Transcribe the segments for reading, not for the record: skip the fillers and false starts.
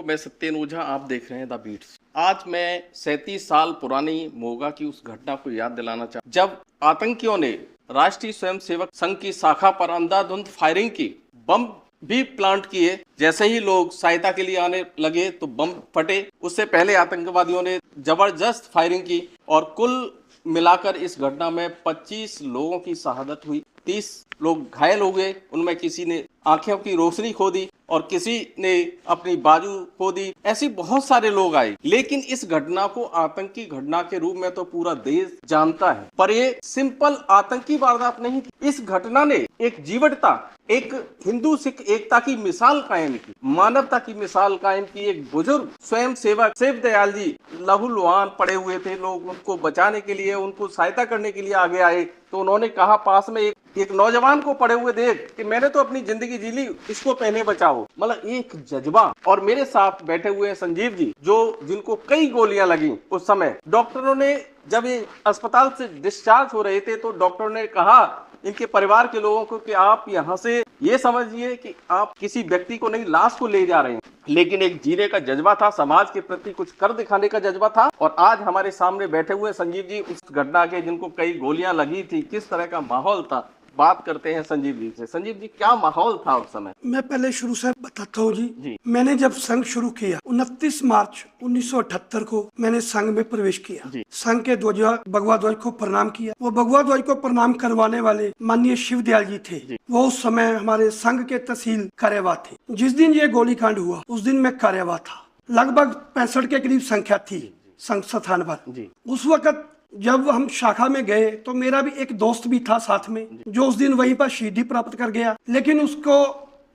मैं सत्येन ओझा, आप देख रहे हैं द बीट्स। आज मैं 37 साल पुरानी मोगा की उस घटना को याद दिलाना चाहता जब आतंकियों ने राष्ट्रीय स्वयंसेवक संघ की शाखा पर अंधाधुंध फायरिंग की, बम भी प्लांट किए। जैसे ही लोग सहायता के लिए आने लगे तो बम फटे। उससे पहले आतंकवादियों ने जबरदस्त फायरिंग की और कुल मिलाकर इस घटना में 25 लोगों की शहादत हुई, 30 लोग घायल हो गए। उनमें किसी ने आंखों की रोशनी खो दी और किसी ने अपनी बाजू खो दी। ऐसे बहुत सारे लोग आए, लेकिन इस घटना को आतंकी घटना के रूप में तो पूरा देश जानता है, पर ये सिंपल आतंकी वारदात नहीं थी। इस घटना ने एक जीवटता, एक हिंदू सिख एकता की मिसाल कायम की, मानवता की मिसाल कायम की। एक बुजुर्ग स्वयं सेवक शिव दयाल जी लहूलुहान पड़े हुए थे, लोग उनको बचाने के लिए, उनको सहायता करने के लिए आगे आए। तो उन्होंने कहा पास में एक नौजवान को पड़े हुए देख कि मैंने तो अपनी जिंदगी जी ली, इसको पहले बचाओ। मतलब एक जज्बा। और मेरे साथ बैठे हुए संजीव जी, जो जिनको कई गोलियां लगी उस समय। डॉक्टरों ने जब ये अस्पताल से डिस्चार्ज हो रहे थे तो डॉक्टरों ने कहा इनके परिवार के लोगों को कि आप यहाँ से ये समझिए कि आप किसी व्यक्ति को नहीं, लाश को ले जा रहे हैं। लेकिन एक जीने का जज्बा था, समाज के प्रति कुछ कर दिखाने का जज्बा था। और आज हमारे सामने बैठे हुए संजीव जी उस घटना के जिनको कई गोलियां लगी थी, किस तरह का माहौल था, बात करते हैं संजीव जी से। संजीव जी, क्या माहौल था उस समय? मैं पहले शुरू से बताता हूँ जी। मैंने जब संघ शुरू किया 29 मार्च 1978 को मैंने संघ में प्रवेश किया। संघ के भगवा ध्वज को प्रणाम किया। वो भगवा ध्वज को प्रणाम करवाने वाले माननीय शिव दयाल जी थे। वो उस समय हमारे संघ के तहसील कार्यवाह थे। जिस दिन ये गोलीकांड हुआ उस दिन मैं कार्यवाह था। लगभग 65 के करीब संख्या थी संघ स्थान पर। उस वक्त जब हम शाखा में गए तो मेरा भी एक दोस्त भी था साथ में, जो उस दिन वहीं पर शहीदी प्राप्त कर गया। लेकिन उसको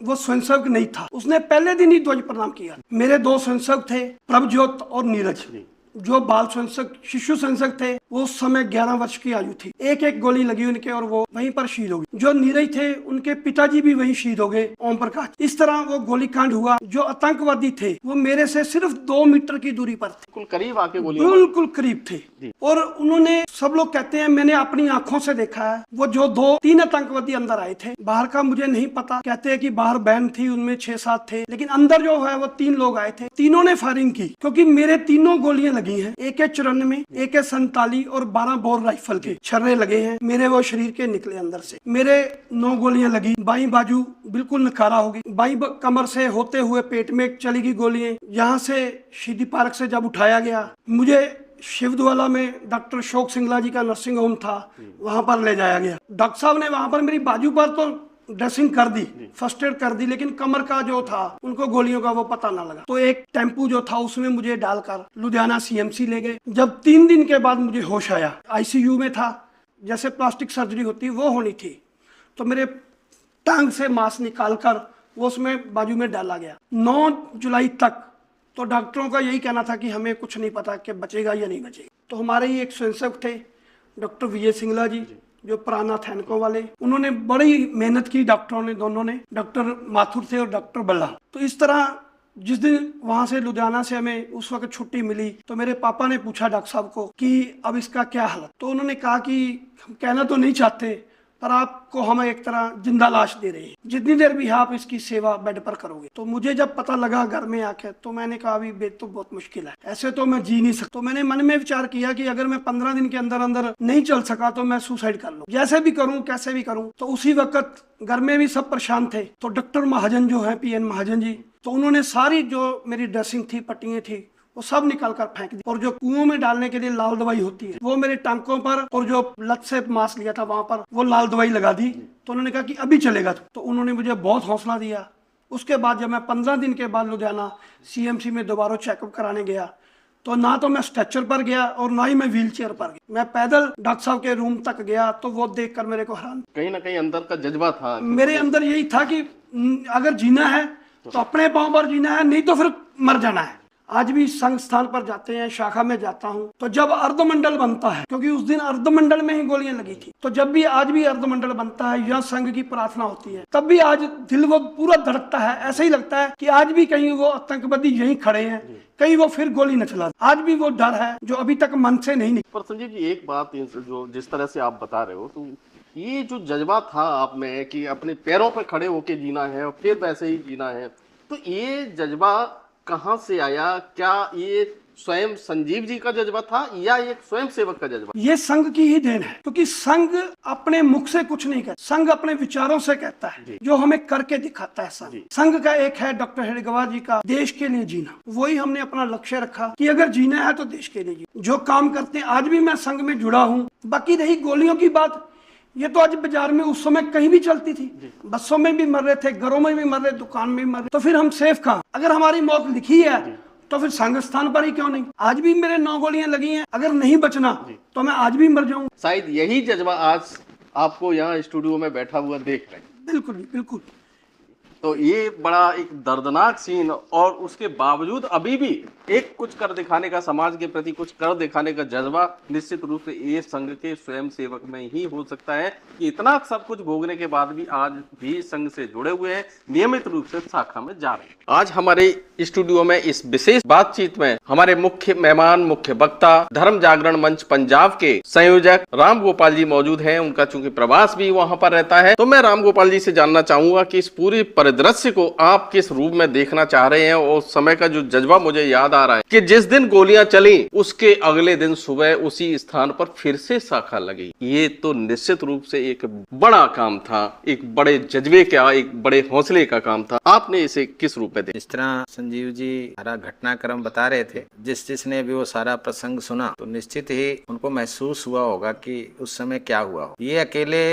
वो स्वयंसेवक नहीं था, उसने पहले दिन ही ध्वज प्रणाम किया। मेरे दो स्वयंसेवक थे, प्रभज्योत और नीरज। जो बाल स्वयंसेवक, शिशु स्वयंसेवक थे, वो उस समय 11 वर्ष की आयु थी। एक गोली लगी उनके और वो वहीं पर शहीद हो गए। जो नीरज थे उनके पिताजी भी वहीं शहीद हो गए, ओम प्रकाश। इस तरह वो गोलीकांड हुआ। जो आतंकवादी थे वो मेरे से सिर्फ 2 मीटर की दूरी पर थे, बिल्कुल करीब आके बिल्कुल करीब थे। और उन्होंने, सब लोग कहते हैं, मैंने अपनी आंखों से देखा है, वो जो 2-3 आतंकवादी अंदर आए थे। बाहर का मुझे नहीं पता, कहते हैं कि बाहर बहन थी, उनमें 6-7 थे, लेकिन अंदर जो है वो 3 लोग आए थे। तीनों ने फायरिंग की, क्योंकि मेरे तीनों गोलियां लगी हैं। AK-94, AK-47 और 12 बोर राइफल के छर्रे लगे हैं मेरे वो शरीर के निकले अंदर से। मेरे 9 गोलियां लगी। बाई बाजू बिल्कुल नकारा हो गई, बाई कमर से होते हुए पेट में चली गई गोलियां। यहाँ से शहीदी पार्क से जब उठाया गया, मुझे शिवद्वाला में डॉक्टर अशोक सिंगला जी का नर्सिंग होम था, वहां पर ले जाया गया। डॉक्टर साहब ने वहां पर मेरी बाजू पर तो ड्रेसिंग कर दी, फर्स्ट एड कर दी, लेकिन कमर का जो था उनको गोलियों का वो पता ना लगा। तो एक टेम्पू जो था उसमें मुझे डालकर लुधियाना CMC ले गए। जब 3 दिन के बाद मुझे होश आया, ICU में था, जैसे प्लास्टिक सर्जरी होती वो होनी थी, तो मेरे टांग से मांस निकाल कर वो उसमें बाजू में डाला गया। 9 जुलाई तक तो डॉक्टरों का यही कहना था कि हमें कुछ नहीं पता कि बचेगा या नहीं बचेगा। तो हमारे ही एक स्वयंसेवक थे डॉक्टर विजय सिंगला जी, जो पुराना थैनकों वाले, उन्होंने बड़ी मेहनत की। डॉक्टरों ने, दोनों ने, डॉक्टर माथुर थे और डॉक्टर बल्ला। तो इस तरह जिस दिन वहां से लुधियाना से हमें उस वक्त छुट्टी मिली तो मेरे पापा ने पूछा डॉक्टर साहब को कि अब इसका क्या हालत। तो उन्होंने कहा कि हम कहना तो नहीं चाहते, पर आपको हम एक तरह जिंदा लाश दे रहे हैं, जितनी देर भी आप इसकी सेवा बेड पर करोगे। तो मुझे जब पता लगा घर में आके, तो मैंने कहा अभी बेद तो बहुत मुश्किल है, ऐसे तो मैं जी नहीं सकता। तो मैंने मन में विचार किया कि अगर मैं 15 दिन के अंदर अंदर नहीं चल सका तो मैं सुसाइड कर लूं, जैसे भी करूं, कैसे भी करूं। तो उसी वक्त घर में भी सब परेशान थे। तो डॉक्टर महाजन जो है, PN महाजन जी, तो उन्होंने सारी जो मेरी ड्रेसिंग थी, पट्टियां थी, वो सब निकाल कर फेंक दी। और जो कुओं में डालने के लिए लाल दवाई होती है, वो मेरे टांकों पर और जो लत से मांस लिया था वहां पर वो लाल दवाई लगा दी। तो उन्होंने कहा कि अभी चलेगा। तो उन्होंने मुझे बहुत हौसला दिया। उसके बाद जब मैं 15 दिन के बाद लुधियाना CMC में दोबारा चेकअप कराने गया, तो ना तो मैं स्ट्रेचर पर गया और ना ही मैं व्हील चेयर पर गया। मैं पैदल डॉक्टर साहब के रूम तक गया। तो वो देखकर मेरे को हैरान, कहीं ना कहीं अंदर का जज्बा था, मेरे अंदर यही था कि अगर जीना है तो अपने पांव पर जीना है, नहीं तो फिर मर जाना है। आज भी संघ स्थान पर जाते हैं, शाखा में जाता हूँ, तो जब अर्धमंडल बनता है, क्योंकि उस दिन अर्धमंडल में ही गोलियां लगी थी, तो जब भी आज भी अर्धमंडल बनता है या संघ की प्रार्थना होती है, तब भी आज दिल वो पूरा धड़कता है। ऐसा ही लगता है कि आज भी कहीं वो आतंकवादी यहीं खड़े हैं, कहीं वो फिर गोली न चला। आज भी वो डर है जो अभी तक मन से नहीं निकला। पर संजीव जी, एक बात जो जिस तरह से आप बता रहे हो, तो ये जो जज्बा था आप में कि अपने पैरों पर खड़े होके जीना है और फिर वैसे ही जीना है, तो ये जज्बा कहाँ से आया? क्या ये स्वयं संजीव जी का जज्बा था या एक स्वयं सेवक का जज्बा? ये संघ की ही देन है, क्योंकि संघ अपने मुख से कुछ नहीं कहता, संघ अपने विचारों से कहता है, जो हमें करके दिखाता है। संघ का एक है डॉक्टर हेडगेवार जी का, देश के लिए जीना। वही हमने अपना लक्ष्य रखा कि अगर जीना है तो देश के लिए जीना। जो काम करते हैं, आज भी मैं संघ में जुड़ा हूँ। बाकी रही गोलियों की बात, ये तो आज बाजार में उस समय कहीं भी चलती थी, बसों में भी मर रहे थे, घरों में भी मर रहे, दुकान में भी मर रहे, तो फिर हम सेफ कहाँ? अगर हमारी मौत लिखी है तो फिर संघ स्थान पर ही क्यों नहीं? आज भी मेरे 9 गोलियां लगी हैं, अगर नहीं बचना तो मैं आज भी मर जाऊं। शायद यही जज्बा आज आपको यहाँ स्टूडियो में बैठा हुआ देख रहे हैं। बिल्कुल बिल्कुल। तो ये बड़ा एक दर्दनाक सीन, और उसके बावजूद अभी भी एक कुछ कर दिखाने का, समाज के प्रति कुछ कर दिखाने का जज्बा निश्चित रूप से ये संघ के स्वयं सेवक में ही हो सकता है कि इतना सब कुछ भोगने के बाद भी आज भी संघ से जुड़े हुए हैं, नियमित रूप से शाखा में जा रहे हैं। आज हमारे स्टूडियो में इस विशेष बातचीत में हमारे मुख्य मेहमान, मुख्य वक्ता, धर्म जागरण मंच पंजाब के संयोजक राम गोपाल जी मौजूद हैं। उनका चूंकि प्रवास भी वहां पर रहता है, तो मैं राम गोपाल जी से जानना चाहूंगा कि इस पूरी परिदृश्य को आप किस रूप में देखना चाह रहे हैं। और उस समय का जो जज्बा मुझे याद आ रहा है कि जिस दिन गोलियां चली उसके अगले दिन सुबह उसी स्थान पर फिर से शाखा लगी। ये तो निश्चित रूप से एक बड़ा काम था, एक बड़े जज्बे का, एक बड़े हौसले का काम था। आपने इसे किस रूप में देखा? जिस तरह संजीव जी सारा घटनाक्रम बता रहे थे, जिसने भी वो सारा प्रसंग सुना तो निश्चित ही उनको महसूस हुआ होगा कि उस समय क्या हुआ हो। ये अकेले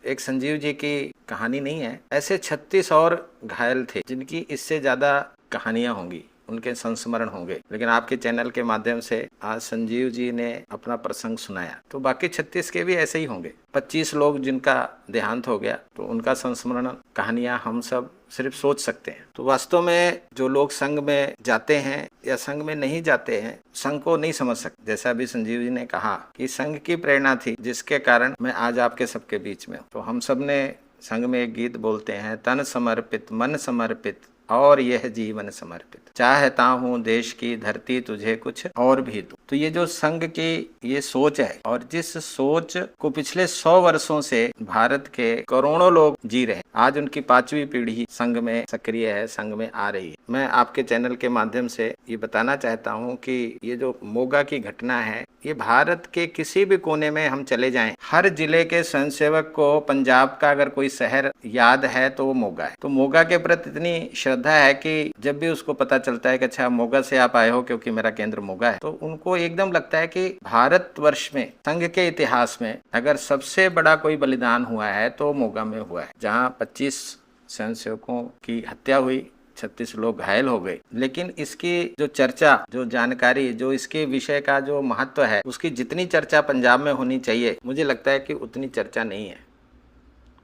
एक संजीव जी की कहानी नहीं है, ऐसे 36 और घायल थे जिनकी इससे ज्यादा कहानियां होंगी, उनके संस्मरण होंगे। लेकिन आपके चैनल के माध्यम से आज संजीव जी ने अपना प्रसंग सुनाया, तो बाकी 36 के भी ऐसे ही होंगे। 25 लोग जिनका देहांत हो गया, तो उनका संस्मरण कहानियां हम सब सिर्फ सोच सकते हैं। तो वास्तव में जो लोग संघ में जाते हैं या संघ में नहीं जाते हैं, संघ को नहीं समझ सकते। जैसा भी संजीव जी ने कहा कि संघ की प्रेरणा थी जिसके कारण मैं आज आपके सबके बीच में हूं। तो हम सब ने संघ में एक गीत बोलते हैं, तन समर्पित मन समर्पित और यह जीवन समर्पित, चाहता हूँ देश की धरती तुझे कुछ और भी दूं। तो ये जो संघ की ये सोच है, और जिस सोच को पिछले 100 वर्षों से भारत के करोड़ों लोग जी रहे हैं, आज उनकी 5वीं पीढ़ी संघ में सक्रिय है, संघ में आ रही है। मैं आपके चैनल के माध्यम से ये बताना चाहता हूँ कि ये जो मोगा की घटना है, ये भारत के किसी भी कोने में हम चले जाएं, हर जिले के स्वयंसेवक को पंजाब का अगर कोई शहर याद है तो वो मोगा है। तो मोगा के प्रति इतनी श्रद्धा है कि जब भी उसको पता चलता है कि अच्छा मोगा से आप आए हो क्योंकि मेरा केंद्र मोगा है, तो उनको एकदम लगता है कि भारतवर्ष में संघ के इतिहास में अगर सबसे बड़ा कोई बलिदान हुआ है तो मोगा में हुआ है, जहाँ 25 स्वयंसेवकों की हत्या हुई, 36 लोग घायल हो गए। लेकिन इसकी जो चर्चा, जो जानकारी, जो इसके विषय का जो महत्व है, उसकी जितनी चर्चा पंजाब में होनी चाहिए, मुझे लगता है कि उतनी चर्चा नहीं है,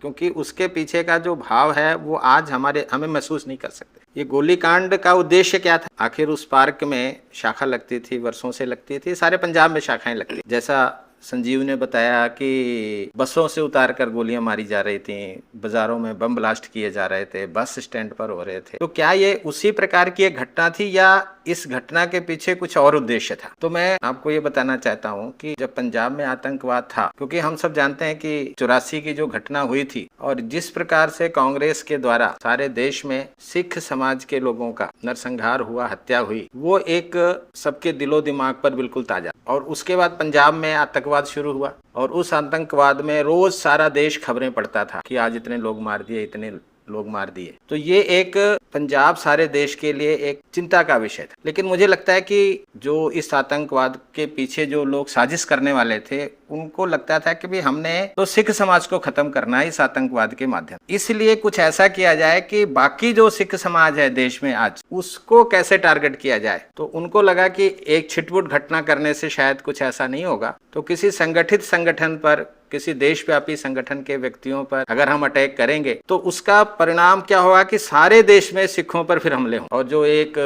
क्योंकि उसके पीछे का जो भाव है वो आज हमें महसूस नहीं कर सकते। ये गोलीकांड का उद्देश्य क्या था? आखिर उस पार्क में शाखा लगती थी, वर्षों से लगती थी, सारे पंजाब में शाखाएं लगती, जैसा संजीव ने बताया कि बसों से उतार कर गोलियां मारी जा रही थी, बाजारों में बम ब्लास्ट किए जा रहे थे, बस स्टैंड पर हो रहे थे। तो क्या ये उसी प्रकार की एक घटना थी या इस घटना के पीछे कुछ और उद्देश्य था? तो मैं आपको ये बताना चाहता हूँ कि जब पंजाब में आतंकवाद था, क्योंकि हम सब जानते हैं कि 84 की जो घटना हुई थी और जिस प्रकार से कांग्रेस के द्वारा सारे देश में सिख समाज के लोगों का नरसंहार हुआ, हत्या हुई, वो एक सबके दिलो दिमाग पर बिल्कुल ताजा। और उसके बाद पंजाब में आतंकवाद शुरू हुआ, और उस आतंकवाद में रोज सारा देश खबरें पढ़ता था कि आज इतने लोग मार दिए, इतने लोग मार दिए। तो ये एक पंजाब सारे देश के लिए एक चिंता का विषय था। लेकिन मुझे लगता है कि जो इस आतंकवाद के पीछे जो लोग साजिश करने वाले थे, उनको लगता था कि भी हमने तो सिख समाज को खत्म करना है इस आतंकवाद के माध्यम, इसलिए कुछ ऐसा किया जाए कि बाकी जो सिख समाज है देश में आज, उसको कैसे टारगेट किया जाए। तो उनको लगा कि एक छिटपुट घटना करने से शायद कुछ ऐसा नहीं होगा, तो किसी संगठित संगठन पर, किसी देशव्यापी संगठन के व्यक्तियों पर अगर हम अटैक करेंगे तो उसका परिणाम क्या होगा कि सारे देश में सिखों पर फिर हमले हों। और जो एक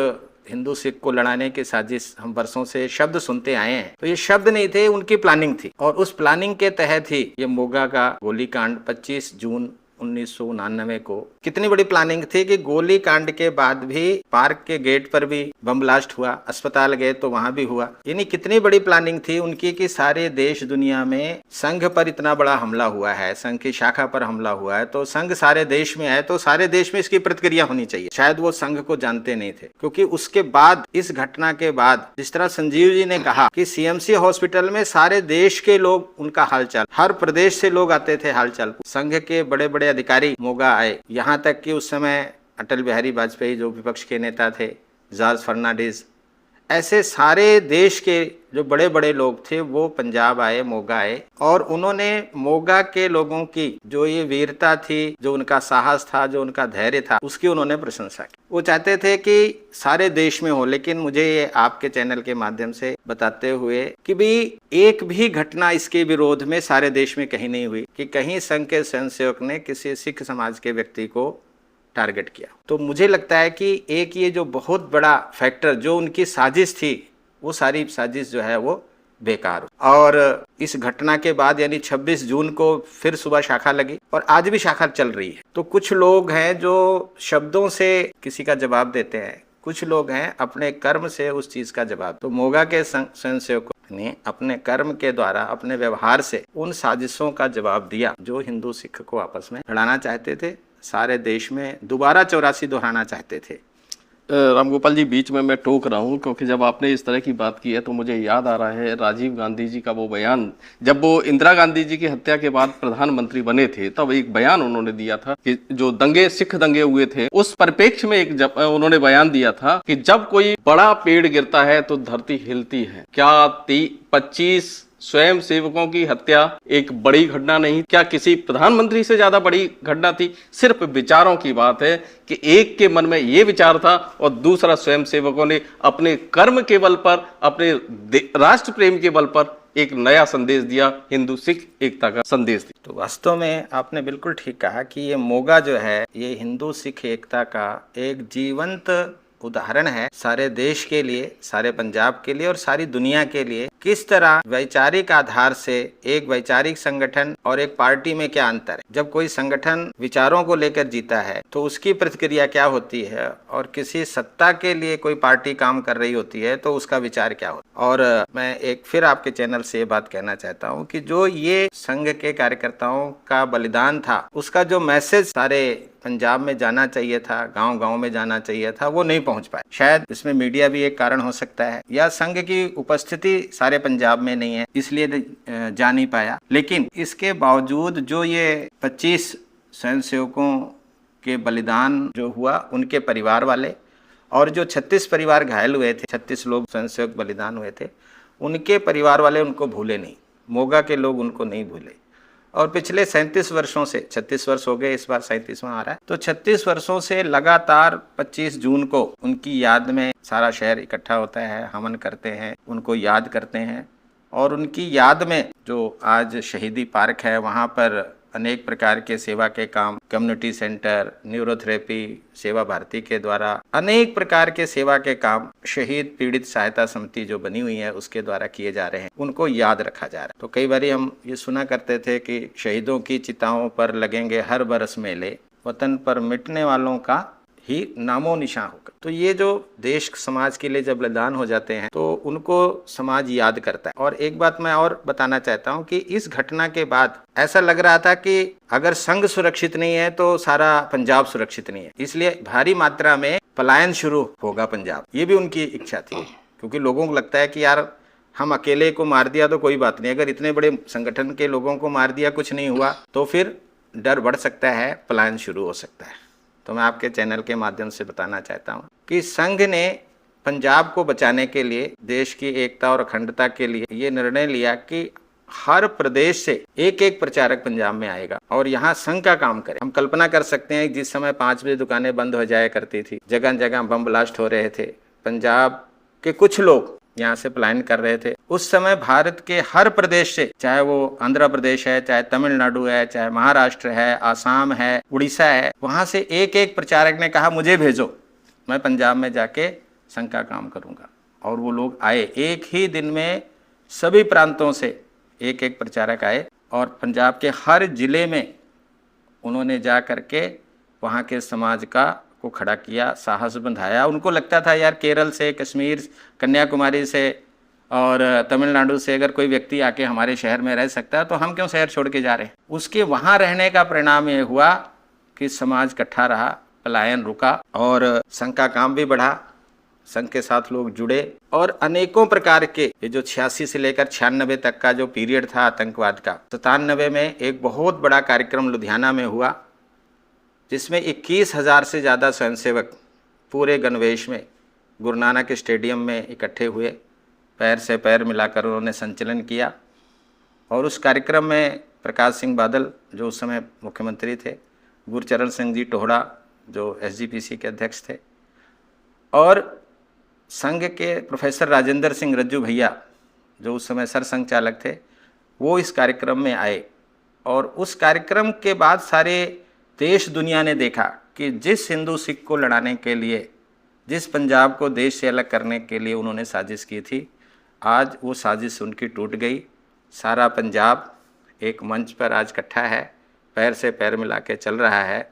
हिंदू सिख को लड़ाने की साजिश हम वर्षों से शब्द सुनते आए हैं, तो ये शब्द नहीं थे, उनकी प्लानिंग थी। और उस प्लानिंग के तहत ही ये मोगा का गोलीकांड 25 जून 1999 को कितनी बड़ी प्लानिंग थी कि गोली कांड के बाद भी पार्क के गेट पर भी बम ब्लास्ट हुआ, अस्पताल गए तो वहां भी हुआ। यानी कितनी बड़ी प्लानिंग थी उनकी कि सारे देश दुनिया में संघ पर इतना बड़ा हमला हुआ है, संघ की शाखा पर हमला हुआ है, तो संघ सारे देश में है तो सारे देश में इसकी प्रतिक्रिया होनी चाहिए। शायद वो संघ को जानते नहीं थे, क्योंकि उसके बाद, इस घटना के बाद, जिस तरह संजीव जी ने कहा कि सीएमसी हॉस्पिटल में सारे देश के लोग उनका हालचाल, हर प्रदेश से लोग आते थे हालचाल। संघ के बड़े बड़े अधिकारी मोगा आए, यहाँ तक कि उस समय अटल बिहारी वाजपेयी जो विपक्ष के नेता थे, जॉर्ज फर्नांडिस, ऐसे सारे देश के जो बड़े बड़े लोग थे वो पंजाब आए, मोगा आए, और उन्होंने मोगा के लोगों की जो ये वीरता थी, जो उनका साहस था, जो उनका धैर्य था, उसकी उन्होंने प्रशंसा की। वो चाहते थे कि सारे देश में हो, लेकिन मुझे ये आपके चैनल के माध्यम से बताते हुए कि भी एक भी घटना इसके विरोध में सारे देश में कहीं नहीं हुई कि कहीं संघ के स्वयंसेवक ने किसी सिख समाज के व्यक्ति को टारगेट किया। तो मुझे लगता है कि एक ये जो बहुत बड़ा फैक्टर जो उनकी साजिश थी, वो सारी साजिश जो है वो बेकार। और इस घटना के बाद यानी 26 जून को फिर सुबह शाखा लगी और आज भी शाखा चल रही है। तो कुछ लोग हैं जो शब्दों से किसी का जवाब देते हैं, कुछ लोग हैं अपने कर्म से उस चीज का जवाब। तो मोगा के स्वयंसेवकों ने अपने कर्म के द्वारा, अपने व्यवहार से उन साजिशों का जवाब दिया जो हिंदू सिख को आपस में लड़ाना चाहते थे, सारे देश में दोबारा 84 दोहराना चाहते थे। रामगोपाल जी, बीच में मैं टोक रहा हूँ क्योंकि जब आपने इस तरह की बात की है तो मुझे याद आ रहा है राजीव गांधी जी का वो बयान, जब वो इंदिरा गांधी जी की हत्या के बाद प्रधानमंत्री बने थे, तब एक बयान उन्होंने दिया था कि जो दंगे, सिख दंगे हुए थे, उस परिप्रेक्ष्य में उन्होंने बयान दिया था कि जब कोई बड़ा पेड़ गिरता है तो धरती हिलती है। क्या 25 स्वयं सेवकों की हत्या एक बड़ी घटना नहीं? क्या किसी प्रधानमंत्री से ज्यादा बड़ी घटना थी? सिर्फ विचारों की बात है कि एक के मन में ये विचार था और दूसरा स्वयं सेवकों ने अपने कर्म के बल पर, अपने राष्ट्र प्रेम के बल पर एक नया संदेश दिया, हिंदू सिख एकता का संदेश दिया। तो वास्तव में आपने बिल्कुल ठीक कहा कि ये मोगा जो है ये हिंदू सिख एकता का एक जीवंत उदाहरण है सारे देश के लिए, सारे पंजाब के लिए और सारी दुनिया के लिए। किस तरह वैचारिक आधार से एक वैचारिक संगठन और एक पार्टी में क्या अंतर है। जब कोई संगठन विचारों को लेकर जीता है तो उसकी प्रतिक्रिया क्या होती है, और किसी सत्ता के लिए कोई पार्टी काम कर रही होती है तो उसका विचार क्या होता है। और मैं एक फिर आपके चैनल से ये बात कहना चाहता हूँ कि जो ये संघ के कार्यकर्ताओं का बलिदान था, उसका जो मैसेज सारे पंजाब में जाना चाहिए था, गांव-गांव में जाना चाहिए था, वो नहीं पहुंच पाया। शायद इसमें मीडिया भी एक कारण हो सकता है, या संघ की उपस्थिति सारे पंजाब में नहीं है इसलिए जा नहीं पाया। लेकिन इसके बावजूद जो ये 25 स्वयंसेवकों के बलिदान जो हुआ, उनके परिवार वाले और जो 36 परिवार घायल हुए थे, 36 लोग स्वयंसेवक बलिदान हुए थे, उनके परिवार वाले उनको भूले नहीं, मोगा के लोग उनको नहीं भूले। और पिछले 37 वर्षों से, 36 वर्ष हो गए, इस बार 37वां आ रहा है, तो 36 वर्षों से लगातार 25 जून को उनकी याद में सारा शहर इकट्ठा होता है, हवन करते हैं, उनको याद करते हैं। और उनकी याद में जो आज शहीदी पार्क है, वहाँ पर अनेक प्रकार के सेवा के काम, कम्युनिटी सेंटर, न्यूरोथेरेपी, सेवा भारती के द्वारा अनेक प्रकार के सेवा के काम, शहीद पीड़ित सहायता समिति जो बनी हुई है उसके द्वारा किए जा रहे हैं, उनको याद रखा जा रहा है। तो कई बार हम ये सुना करते थे कि शहीदों की चिताओं पर लगेंगे हर बरस मेले, वतन पर मिटने वालों का ही नामो निशान होगा। तो ये जो देश समाज के लिए जब बलिदान हो जाते हैं तो उनको समाज याद करता है। और एक बात मैं और बताना चाहता हूँ कि इस घटना के बाद ऐसा लग रहा था कि अगर संघ सुरक्षित नहीं है तो सारा पंजाब सुरक्षित नहीं है, इसलिए भारी मात्रा में पलायन शुरू होगा पंजाब। ये भी उनकी इच्छा थी, क्योंकि लोगों को लगता है कि यार हम अकेले को मार दिया तो कोई बात नहीं, अगर इतने बड़े संगठन के लोगों को मार दिया, कुछ नहीं हुआ, तो फिर डर बढ़ सकता है, पलायन शुरू हो सकता है। तो मैं आपके चैनल के माध्यम से बताना चाहता हूं कि संघ ने पंजाब को बचाने के लिए, देश की एकता और अखंडता के लिए ये निर्णय लिया कि हर प्रदेश से एक एक प्रचारक पंजाब में आएगा और यहाँ संघ का काम करे। हम कल्पना कर सकते हैं जिस समय 5 बजे दुकानें बंद हो जाया करती थी, जगह जगह बम ब्लास्ट हो रहे थे, पंजाब के कुछ लोग यहाँ से पलायन कर रहे थे, उस समय भारत के हर प्रदेश से, चाहे वो आंध्र प्रदेश है, चाहे तमिलनाडु है, चाहे महाराष्ट्र है, आसाम है, उड़ीसा है, वहां से एक एक प्रचारक ने कहा मुझे भेजो, मैं पंजाब में जाके संघ का काम करूंगा। और वो लोग आए, एक ही दिन में सभी प्रांतों से एक एक प्रचारक आए और पंजाब के हर जिले में उन्होंने जा करके वहाँ के समाज को खड़ा किया, साहस बंधाया। उनको लगता था यार केरल से, कश्मीर, कन्याकुमारी से और तमिलनाडु से अगर कोई व्यक्ति आके हमारे शहर में रह सकता है तो हम क्यों शहर छोड़ के जा रहे हैं। उसके वहाँ रहने का परिणाम ये हुआ कि समाज इकट्ठा रहा, पलायन रुका और संघ का काम भी बढ़ा, संघ के साथ लोग जुड़े और अनेकों प्रकार के ये जो 86 से लेकर 96 तक का जो पीरियड था आतंकवाद का, 97 में एक बहुत बड़ा कार्यक्रम लुधियाना में हुआ जिसमें 21,000 से ज़्यादा स्वयंसेवक पूरे गणवेश में गुरु नानक स्टेडियम में इकट्ठे हुए, पैर से पैर मिलाकर उन्होंने संचलन किया। और उस कार्यक्रम में प्रकाश सिंह बादल जो उस समय मुख्यमंत्री थे, गुरचरण सिंह जी टोहड़ा जो SGPC के अध्यक्ष थे और संघ के प्रोफेसर राजेंद्र सिंह रज्जू भैया जो उस समय सरसंघ चालक थे, वो इस कार्यक्रम में आए। और उस कार्यक्रम के बाद सारे देश दुनिया ने देखा कि जिस हिंदू सिख को लड़ाने के लिए, जिस पंजाब को देश से अलग करने के लिए उन्होंने साजिश की थी, आज वो साजिश उनकी टूट गई। सारा पंजाब एक मंच पर आज इकट्ठा है, पैर से पैर मिला के चल रहा है।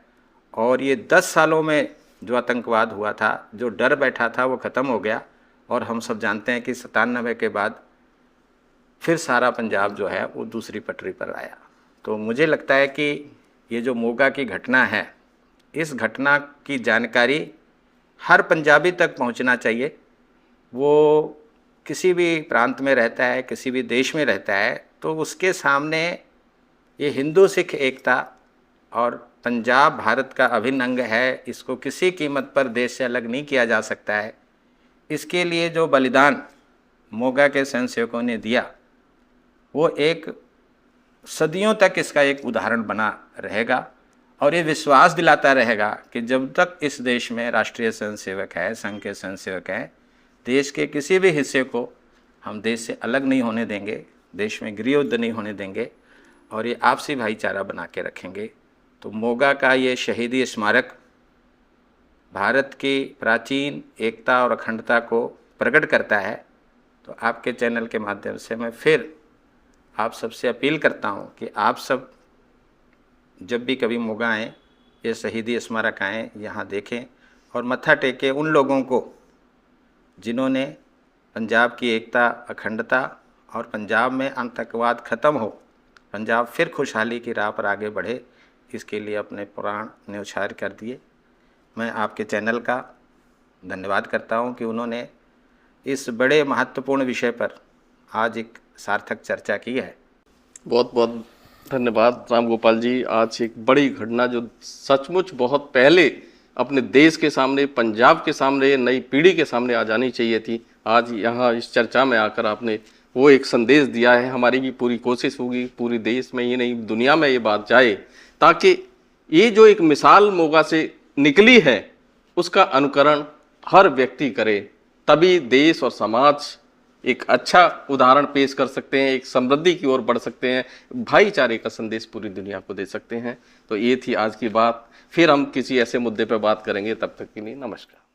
और ये 10 सालों में जो आतंकवाद हुआ था, जो डर बैठा था, वो ख़त्म हो गया। और हम सब जानते हैं कि 97 के बाद फिर सारा पंजाब जो है वो दूसरी पटरी पर आया। तो मुझे लगता है कि ये जो मोगा की घटना है, इस घटना की जानकारी हर पंजाबी तक पहुंचना चाहिए। वो किसी भी प्रांत में रहता है, किसी भी देश में रहता है, तो उसके सामने ये हिंदू सिख एकता और पंजाब भारत का अभिन्न अंग है, इसको किसी कीमत पर देश से अलग नहीं किया जा सकता है। इसके लिए जो बलिदान मोगा के स्वयंसेवकों ने दिया, वो एक सदियों तक इसका एक उदाहरण बना रहेगा और ये विश्वास दिलाता रहेगा कि जब तक इस देश में राष्ट्रीय स्वयंसेवक है, संघ के स्वयंसेवक हैं, देश के किसी भी हिस्से को हम देश से अलग नहीं होने देंगे, देश में गृहयुद्ध नहीं होने देंगे और ये आपसी भाईचारा बना के रखेंगे। तो मोगा का ये शहीदी स्मारक भारत की प्राचीन एकता और अखंडता को प्रकट करता है। तो आपके चैनल के माध्यम से मैं फिर आप सबसे अपील करता हूँ कि आप सब जब भी कभी मोगा आएँ, ये शहीदी स्मारक आएँ, यहाँ देखें और मत्था टेकें उन लोगों को जिन्होंने पंजाब की एकता, अखंडता और पंजाब में आतंकवाद ख़त्म हो, पंजाब फिर खुशहाली की राह पर आगे बढ़े, इसके लिए अपने प्राण न्यौछावर कर दिए। मैं आपके चैनल का धन्यवाद करता हूं कि उन्होंने इस बड़े महत्वपूर्ण विषय पर आज एक सार्थक चर्चा की है। बहुत बहुत धन्यवाद राम गोपाल जी। आज एक बड़ी घटना जो सचमुच बहुत पहले अपने देश के सामने, पंजाब के सामने, नई पीढ़ी के सामने आ जानी चाहिए थी, आज यहाँ इस चर्चा में आकर आपने वो एक संदेश दिया है। हमारी भी पूरी कोशिश होगी पूरी देश में ही नहीं दुनिया में ये बात जाए, ताकि ये जो एक मिसाल मोगा से निकली है उसका अनुकरण हर व्यक्ति करे, तभी देश और समाज एक अच्छा उदाहरण पेश कर सकते हैं, एक समृद्धि की ओर बढ़ सकते हैं, भाईचारे का संदेश पूरी दुनिया को दे सकते हैं। तो ये थी आज की बात। फिर हम किसी ऐसे मुद्दे पर बात करेंगे, तब तक के लिए नमस्कार।